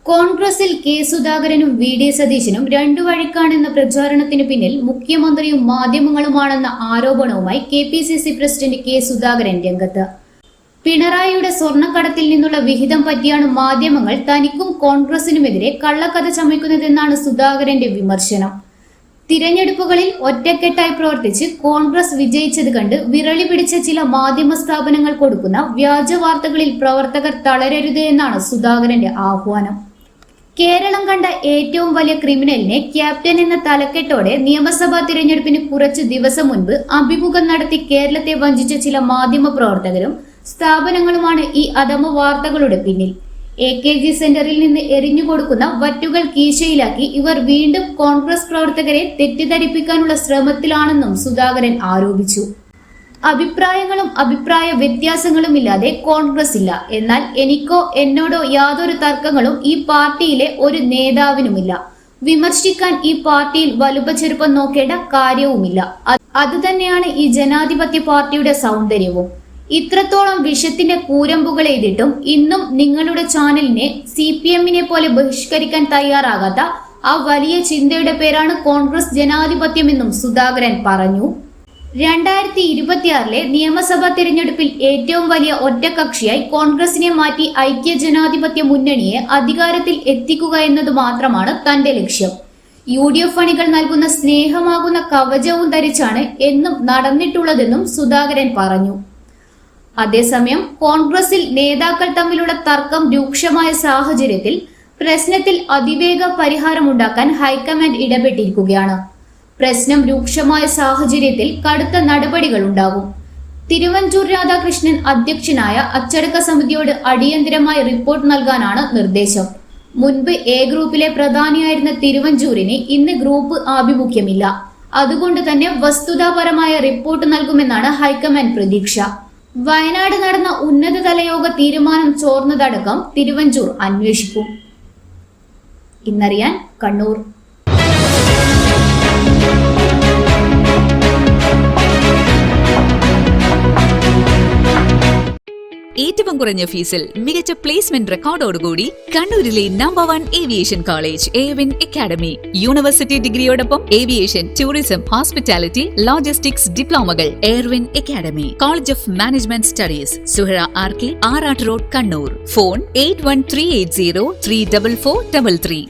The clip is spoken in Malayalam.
കോൺഗ്രസിൽ കെ സുധാകരനും വി ഡി സതീശനും രണ്ടു വഴിക്കാണെന്ന പ്രചാരണത്തിന് പിന്നിൽ മുഖ്യമന്ത്രിയും മാധ്യമങ്ങളുമാണെന്ന ആരോപണവുമായി K P C C president K Sudhakaran രംഗത്ത്. പിണറായിയുടെ സ്വർണ്ണക്കടത്തിൽ നിന്നുള്ള വിഹിതം പറ്റിയാണ് മാധ്യമങ്ങൾ തനിക്കും കോൺഗ്രസിനുമെതിരെ കള്ളക്കഥ ചമയ്ക്കുന്നതെന്നാണ് സുധാകരന്റെ വിമർശനം. തിരഞ്ഞെടുപ്പുകളിൽ ഒറ്റക്കെട്ടായി പ്രവർത്തിച്ച് കോൺഗ്രസ് വിജയിച്ചത് കണ്ട് വിരളി പിടിച്ച ചില മാധ്യമ സ്ഥാപനങ്ങൾ കൊടുക്കുന്ന വ്യാജ വാർത്തകളിൽ പ്രവർത്തകർ തളരരുത് എന്നാണ് സുധാകരന്റെ ആഹ്വാനം. കേരളം കണ്ട ഏറ്റവും വലിയ ക്രിമിനലിനെ ക്യാപ്റ്റൻ എന്ന തലക്കെട്ടോടെ നിയമസഭാ തിരഞ്ഞെടുപ്പിന് കുറച്ചു ദിവസം മുൻപ് അഭിമുഖം നടത്തി കേരളത്തെ വഞ്ചിച്ച ചില മാധ്യമ പ്രവർത്തകരും സ്ഥാപനങ്ങളുമാണ് ഈ അധമ വാർത്തകളുടെ പിന്നിൽ. AKG സെന്ററിൽ നിന്ന് എറിഞ്ഞുകൊടുക്കുന്ന വറ്റുകൾ കീശയിലാക്കി ഇവർ വീണ്ടും കോൺഗ്രസ് പ്രവർത്തകരെ തെറ്റിദ്ധരിപ്പിക്കാനുള്ള ശ്രമത്തിലാണെന്നും സുധാകരൻ ആരോപിച്ചു. അഭിപ്രായങ്ങളും അഭിപ്രായ വ്യത്യാസങ്ങളും ഇല്ലാതെ കോൺഗ്രസ് ഇല്ല. എന്നാൽ എനിക്കോ എന്നോടോ യാതൊരു തർക്കങ്ങളും ഈ പാർട്ടിയിലെ ഒരു നേതാവിനുമില്ല. വിമർശിക്കാൻ ഈ പാർട്ടിയിൽ വലുപ്പച്ചെറുപ്പം നോക്കേണ്ട കാര്യവുമില്ല. അതുതന്നെയാണ് ഈ ജനാധിപത്യ പാർട്ടിയുടെ സൗന്ദര്യവും. ഇത്രത്തോളം വിഷത്തിന്റെ കൂരമ്പുകൾ എഴുതിയിട്ടും ഇന്നും നിങ്ങളുടെ ചാനലിനെ CPM-നെ പോലെ ബഹിഷ്കരിക്കാൻ തയ്യാറാകാത്ത ആ വലിയ ചിന്തയുടെ പേരാണ് കോൺഗ്രസ് ജനാധിപത്യമെന്നും സുധാകരൻ പറഞ്ഞു. 2026 നിയമസഭാ തിരഞ്ഞെടുപ്പിൽ ഏറ്റവും വലിയ ഒറ്റക്കക്ഷിയായി കോൺഗ്രസിനെ മാറ്റി ഐക്യ ജനാധിപത്യ മുന്നണിയെ അധികാരത്തിൽ എത്തിക്കുക എന്നത് മാത്രമാണ് തന്റെ ലക്ഷ്യം. UDF അണികൾ നൽകുന്ന സ്നേഹമാകുന്ന കവചവും ധരിച്ചാണ് എന്നും നടന്നിട്ടുള്ളതെന്നും സുധാകരൻ പറഞ്ഞു. അതേസമയം കോൺഗ്രസിൽ നേതാക്കൾ തമ്മിലുള്ള തർക്കം രൂക്ഷമായ സാഹചര്യത്തിൽ പ്രശ്നത്തിൽ അതിവേഗ പരിഹാരമുണ്ടാക്കാൻ ഹൈക്കമാൻഡ് ഇടപെട്ടിരിക്കുകയാണ്. പ്രശ്നം രൂക്ഷമായ സാഹചര്യത്തിൽ കടുത്ത നടപടികൾ ഉണ്ടാകും. തിരുവഞ്ചൂർ രാധാകൃഷ്ണൻ അധ്യക്ഷനായ അച്ചടക്ക സമിതിയോട് അടിയന്തരമായി റിപ്പോർട്ട് നൽകാനാണ് നിർദ്ദേശം. മുൻപ് A ഗ്രൂപ്പിലെ പ്രധാനിയായിരുന്ന തിരുവഞ്ചൂരിന് ഇന്ന് ഗ്രൂപ്പ് ആഭിമുഖ്യമില്ല. അതുകൊണ്ട് തന്നെ വസ്തുതാപരമായ റിപ്പോർട്ട് നൽകുമെന്നാണ് ഹൈക്കമാൻഡ് പ്രതീക്ഷ. വയനാട് നടന്ന ഉന്നതതല യോഗ തീരുമാനം ചോർന്നതടക്കം തിരുവഞ്ചൂർ അന്വേഷിക്കും. ഇന്നറിയാൻ കണ്ണൂർ. ഏറ്റവും കുറഞ്ഞ ഫീസിൽ മികച്ച പ്ലേസ്മെന്റ് റെക്കോർഡോടുകൂടി കണ്ണൂരിലെ number 1 aviation college AWIN academy. University ഡിഗ്രിയോടൊപ്പം ഏവിയേഷൻ, ടൂറിസം, ഹോസ്പിറ്റാലിറ്റി, ലോജിസ്റ്റിക്സ് ഡിപ്ലോമകൾ. AWIN academy, college of management studies, Suhara RK, Arattu road, Kannur. Phone 8138034433.